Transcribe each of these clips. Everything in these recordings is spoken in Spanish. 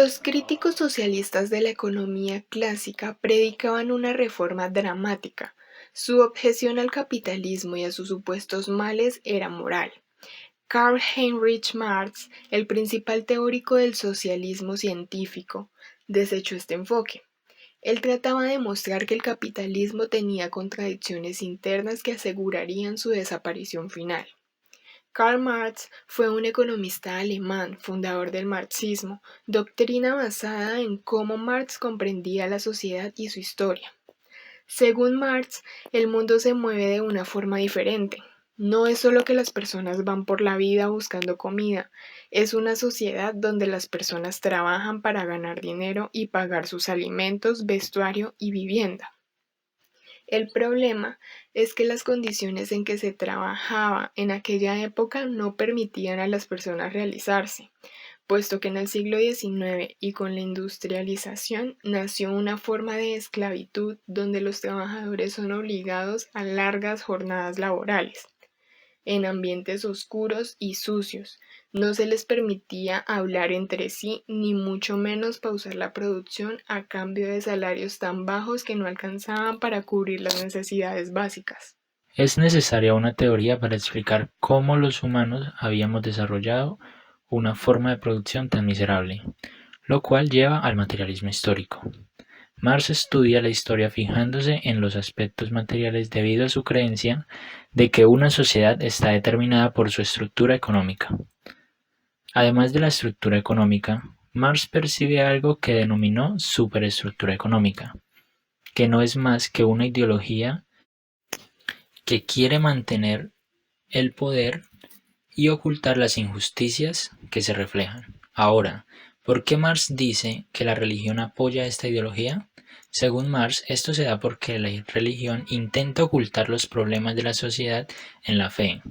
Los críticos socialistas de la economía clásica predicaban una reforma dramática. Su objeción al capitalismo y a sus supuestos males era moral. Karl Heinrich Marx, el principal teórico del socialismo científico, desechó este enfoque. Él trataba de mostrar que el capitalismo tenía contradicciones internas que asegurarían su desaparición final. Karl Marx fue un economista alemán, fundador del marxismo, doctrina basada en cómo Marx comprendía la sociedad y su historia. Según Marx, el mundo se mueve de una forma diferente. No es solo que las personas van por la vida buscando comida, es una sociedad donde las personas trabajan para ganar dinero y pagar sus alimentos, vestuario y vivienda. El problema es que las condiciones en que se trabajaba en aquella época no permitían a las personas realizarse, puesto que en el siglo XIX y con la industrialización nació una forma de esclavitud donde los trabajadores son obligados a largas jornadas laborales en ambientes oscuros y sucios. No se les permitía hablar entre sí, ni mucho menos pausar la producción a cambio de salarios tan bajos que no alcanzaban para cubrir las necesidades básicas. Es necesaria una teoría para explicar cómo los humanos habíamos desarrollado una forma de producción tan miserable, lo cual lleva al materialismo histórico. Marx estudia la historia fijándose en los aspectos materiales debido a su creencia de que una sociedad está determinada por su estructura económica. Además de la estructura económica, Marx percibe algo que denominó superestructura económica, que no es más que una ideología que quiere mantener el poder y ocultar las injusticias que se reflejan. Ahora, ¿por qué Marx dice que la religión apoya esta ideología? Según Marx, esto se da porque la religión intenta ocultar los problemas de la sociedad en la fe.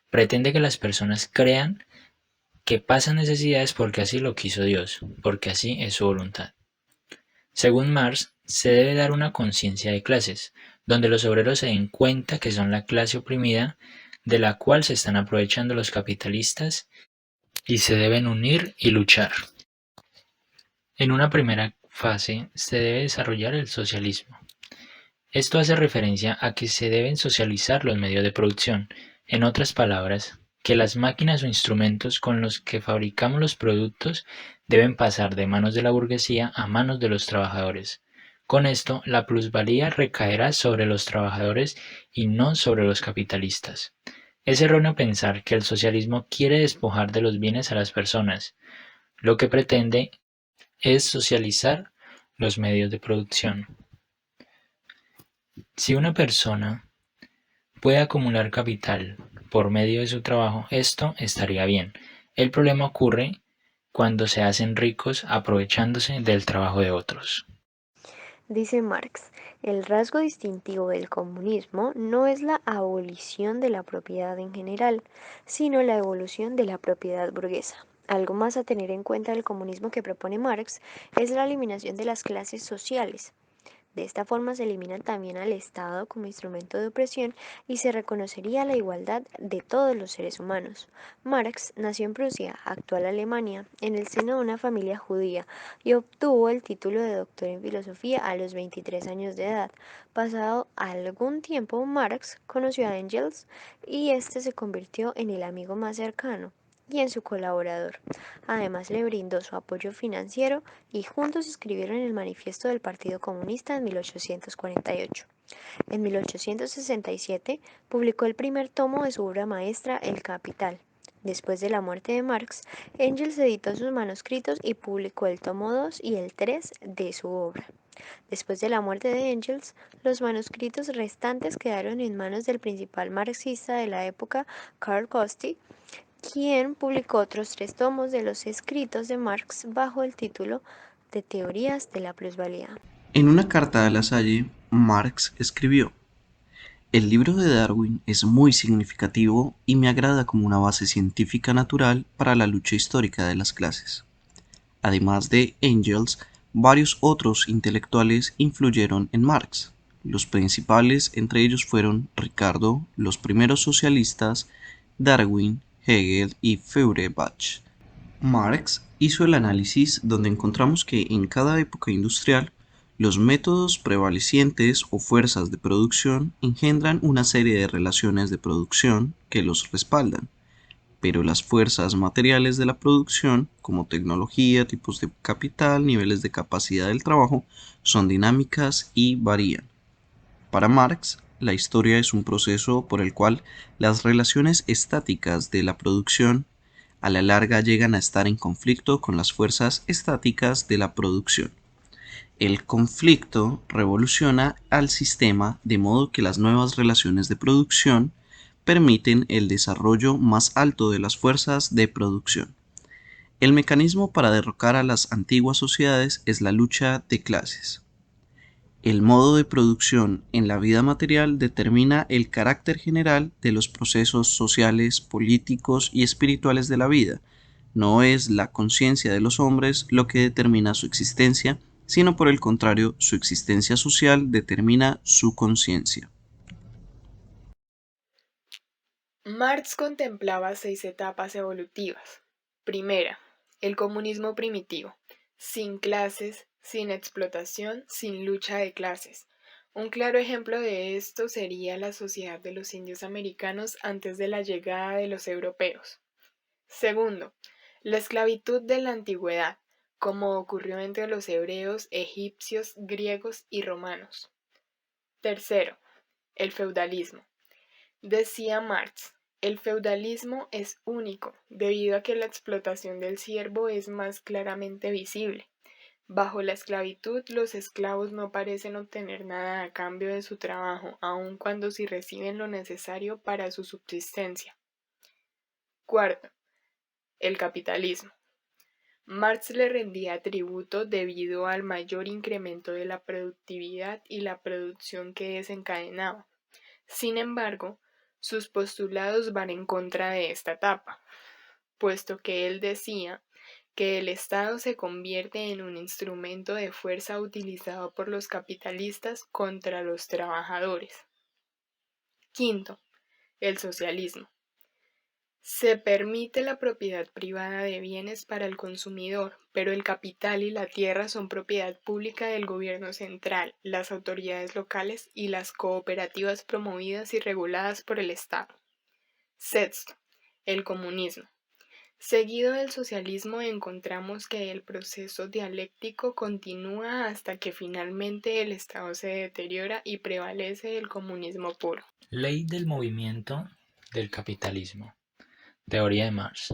Pretende que las personas crean que pasan necesidades porque así lo quiso Dios, porque así es su voluntad. Según Marx, se debe dar una conciencia de clases, donde los obreros se den cuenta que son la clase oprimida de la cual se están aprovechando los capitalistas y se deben unir y luchar. En una primera fase se debe desarrollar el socialismo. Esto hace referencia a que se deben socializar los medios de producción, en otras palabras, que las máquinas o instrumentos con los que fabricamos los productos deben pasar de manos de la burguesía a manos de los trabajadores. Con esto, la plusvalía recaerá sobre los trabajadores y no sobre los capitalistas. Es erróneo pensar que el socialismo quiere despojar de los bienes a las personas. Lo que pretende es socializar los medios de producción. Si una persona puede acumular capital por medio de su trabajo, esto estaría bien. El problema ocurre cuando se hacen ricos aprovechándose del trabajo de otros. Dice Marx, el rasgo distintivo del comunismo no es la abolición de la propiedad en general, sino la evolución de la propiedad burguesa. Algo más a tener en cuenta del comunismo que propone Marx es la eliminación de las clases sociales. De esta forma se elimina también al Estado como instrumento de opresión y se reconocería la igualdad de todos los seres humanos. Marx nació en Prusia, actual Alemania, en el seno de una familia judía y obtuvo el título de doctor en filosofía a los 23 años de edad. Pasado algún tiempo, Marx conoció a Engels y este se convirtió en el amigo más cercano y en su colaborador. Además le brindó su apoyo financiero y juntos escribieron el Manifiesto del Partido Comunista en 1848. En 1867 publicó el primer tomo de su obra maestra El Capital. Después de la muerte de Marx, Engels editó sus manuscritos y publicó el tomo 2 y el 3 de su obra. Después de la muerte de Engels, los manuscritos restantes quedaron en manos del principal marxista de la época, Karl Kösti, quien publicó otros 3 tomos de los escritos de Marx bajo el título de Teorías de la plusvalía. En una carta a La Salle, Marx escribió: "El libro de Darwin es muy significativo y me agrada como una base científica natural para la lucha histórica de las clases". Además de Engels, varios otros intelectuales influyeron en Marx. Los principales entre ellos fueron Ricardo, los primeros socialistas, Darwin, Hegel y Feuerbach. Marx hizo el análisis donde encontramos que en cada época industrial los métodos prevalecientes o fuerzas de producción engendran una serie de relaciones de producción que los respaldan, pero las fuerzas materiales de la producción, como tecnología, tipos de capital, niveles de capacidad del trabajo, son dinámicas y varían. Para Marx, la historia es un proceso por el cual las relaciones estáticas de la producción a la larga llegan a estar en conflicto con las fuerzas estáticas de la producción. El conflicto revoluciona al sistema de modo que las nuevas relaciones de producción permiten el desarrollo más alto de las fuerzas de producción. El mecanismo para derrocar a las antiguas sociedades es la lucha de clases. El modo de producción en la vida material determina el carácter general de los procesos sociales, políticos y espirituales de la vida. No es la conciencia de los hombres lo que determina su existencia, sino por el contrario, su existencia social determina su conciencia. Marx contemplaba 6 etapas evolutivas. Primera, el comunismo primitivo, sin clases, sin explotación, sin lucha de clases. Un claro ejemplo de esto sería la sociedad de los indios americanos antes de la llegada de los europeos. Segundo, la esclavitud de la antigüedad, como ocurrió entre los hebreos, egipcios, griegos y romanos. Tercero, el feudalismo. Decía Marx, el feudalismo es único debido a que la explotación del siervo es más claramente visible. Bajo la esclavitud, los esclavos no parecen obtener nada a cambio de su trabajo, aun cuando sí reciben lo necesario para su subsistencia. Cuarto, el capitalismo. Marx le rendía tributo debido al mayor incremento de la productividad y la producción que desencadenaba. Sin embargo, sus postulados van en contra de esta etapa, puesto que él decía que el Estado se convierte en un instrumento de fuerza utilizado por los capitalistas contra los trabajadores. Quinto, el socialismo. Se permite la propiedad privada de bienes para el consumidor, pero el capital y la tierra son propiedad pública del gobierno central, las autoridades locales y las cooperativas promovidas y reguladas por el Estado. Sexto, el comunismo. Seguido del socialismo encontramos que el proceso dialéctico continúa hasta que finalmente el Estado se deteriora y prevalece el comunismo puro. Ley del movimiento del capitalismo. Teoría de Marx.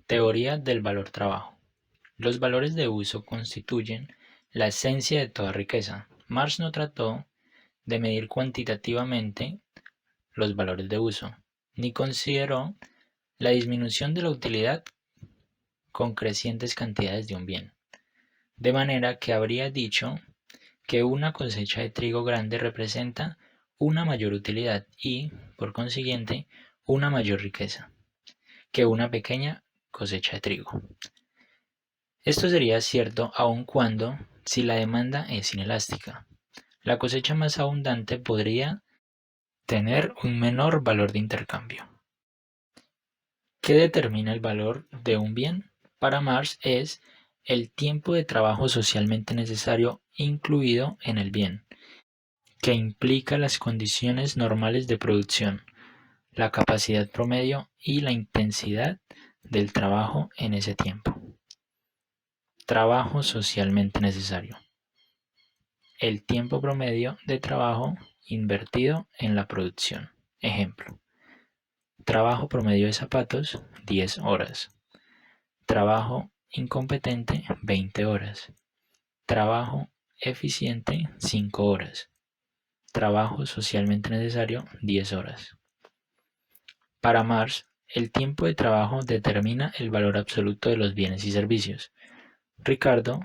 Teoría del valor trabajo. Los valores de uso constituyen la esencia de toda riqueza. Marx no trató de medir cuantitativamente los valores de uso, ni consideró la disminución de la utilidad con crecientes cantidades de un bien. De manera que habría dicho que una cosecha de trigo grande representa una mayor utilidad y, por consiguiente, una mayor riqueza que una pequeña cosecha de trigo. Esto sería cierto aun cuando, si la demanda es inelástica, la cosecha más abundante podría tener un menor valor de intercambio. ¿Qué determina el valor de un bien? Para Marx es el tiempo de trabajo socialmente necesario incluido en el bien, que implica las condiciones normales de producción, la capacidad promedio y la intensidad del trabajo en ese tiempo. Trabajo socialmente necesario. El tiempo promedio de trabajo invertido en la producción. Ejemplo. Trabajo promedio de zapatos, 10 horas. Trabajo incompetente, 20 horas. Trabajo eficiente, 5 horas. Trabajo socialmente necesario, 10 horas. Para Marx, el tiempo de trabajo determina el valor absoluto de los bienes y servicios. Ricardo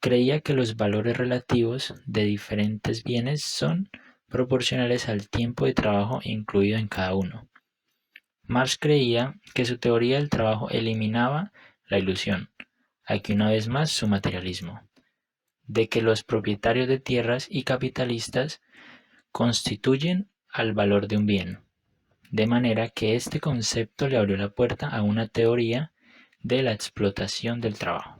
creía que los valores relativos de diferentes bienes son proporcionales al tiempo de trabajo incluido en cada uno. Marx creía que su teoría del trabajo eliminaba la ilusión, aquí una vez más su materialismo, de que los propietarios de tierras y capitalistas constituyen al valor de un bien, de manera que este concepto le abrió la puerta a una teoría de la explotación del trabajo.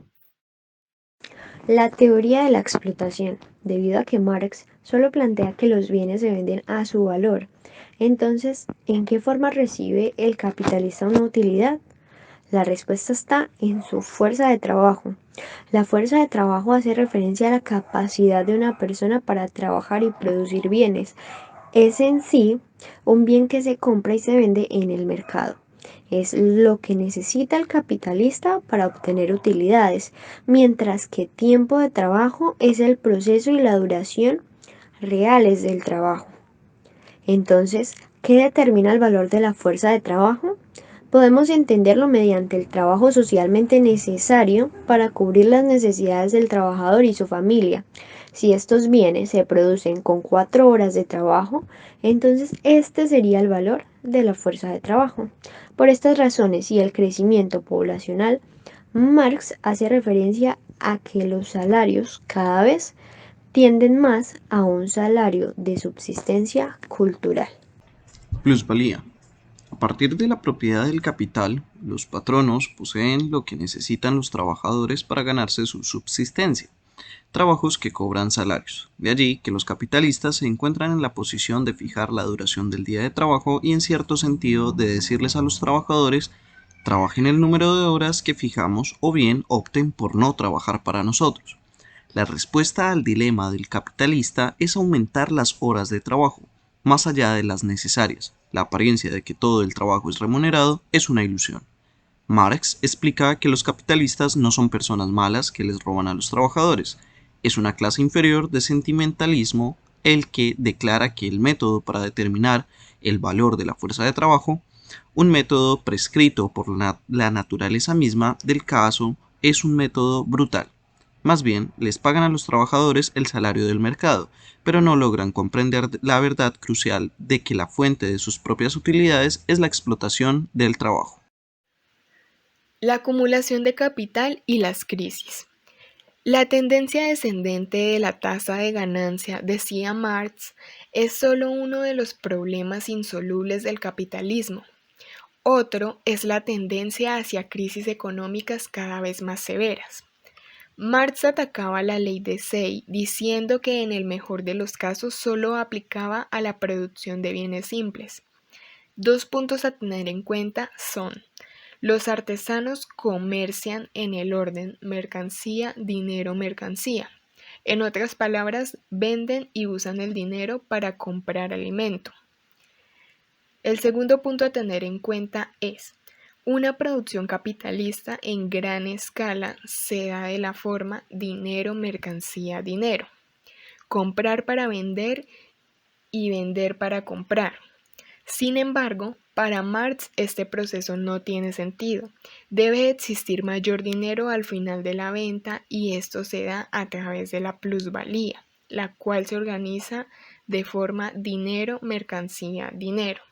La teoría de la explotación, debido a que Marx solo plantea que los bienes se venden a su valor. Entonces, ¿en qué forma recibe el capitalista una utilidad? La respuesta está en su fuerza de trabajo. La fuerza de trabajo hace referencia a la capacidad de una persona para trabajar y producir bienes. Es en sí un bien que se compra y se vende en el mercado. Es lo que necesita el capitalista para obtener utilidades, mientras que tiempo de trabajo es el proceso y la duración reales del trabajo. Entonces, ¿qué determina el valor de la fuerza de trabajo? Podemos entenderlo mediante el trabajo socialmente necesario para cubrir las necesidades del trabajador y su familia. Si estos bienes se producen con 4 horas de trabajo, entonces este sería el valor de la fuerza de trabajo. Por estas razones y el crecimiento poblacional, Marx hace referencia a que los salarios cada vez tienden más a un salario de subsistencia cultural. Plusvalía. A partir de la propiedad del capital, los patronos poseen lo que necesitan los trabajadores para ganarse su subsistencia, trabajos que cobran salarios. De allí que los capitalistas se encuentran en la posición de fijar la duración del día de trabajo y en cierto sentido de decirles a los trabajadores: trabajen el número de horas que fijamos o bien opten por no trabajar para nosotros. La respuesta al dilema del capitalista es aumentar las horas de trabajo, más allá de las necesarias. La apariencia de que todo el trabajo es remunerado es una ilusión. Marx explica que los capitalistas no son personas malas que les roban a los trabajadores. Es una clase inferior de sentimentalismo el que declara que el método para determinar el valor de la fuerza de trabajo, un método prescrito por la naturaleza misma del caso, es un método brutal. Más bien, les pagan a los trabajadores el salario del mercado, pero no logran comprender la verdad crucial de que la fuente de sus propias utilidades es la explotación del trabajo. La acumulación de capital y las crisis. La tendencia descendente de la tasa de ganancia, decía Marx, es solo uno de los problemas insolubles del capitalismo. Otro es la tendencia hacia crisis económicas cada vez más severas. Marx atacaba la ley de Say diciendo que en el mejor de los casos solo aplicaba a la producción de bienes simples. 2 puntos a tener en cuenta son: los artesanos comercian en el orden mercancía, dinero, mercancía. En otras palabras, venden y usan el dinero para comprar alimento. El segundo punto a tener en cuenta es: una producción capitalista en gran escala se da de la forma dinero, mercancía, dinero. Comprar para vender y vender para comprar. Sin embargo, para Marx este proceso no tiene sentido. Debe existir mayor dinero al final de la venta y esto se da a través de la plusvalía, la cual se organiza de forma dinero, mercancía, dinero.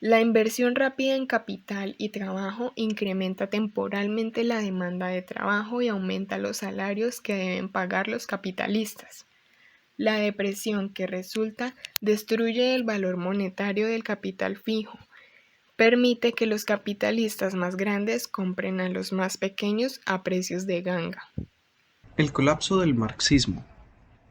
La inversión rápida en capital y trabajo incrementa temporalmente la demanda de trabajo y aumenta los salarios que deben pagar los capitalistas. La depresión que resulta destruye el valor monetario del capital fijo, permite que los capitalistas más grandes compren a los más pequeños a precios de ganga. El colapso del marxismo.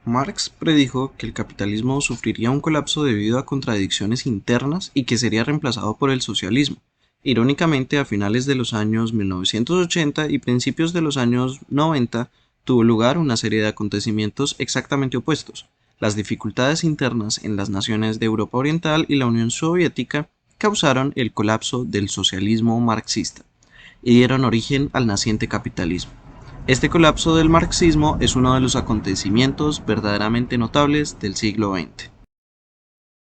Marx predijo que el capitalismo sufriría un colapso debido a contradicciones internas y que sería reemplazado por el socialismo. Irónicamente, a finales de los años 1980 y principios de los años 90 tuvo lugar una serie de acontecimientos exactamente opuestos. Las dificultades internas en las naciones de Europa Oriental y la Unión Soviética causaron el colapso del socialismo marxista y dieron origen al naciente capitalismo. Este colapso del marxismo es uno de los acontecimientos verdaderamente notables del siglo XX.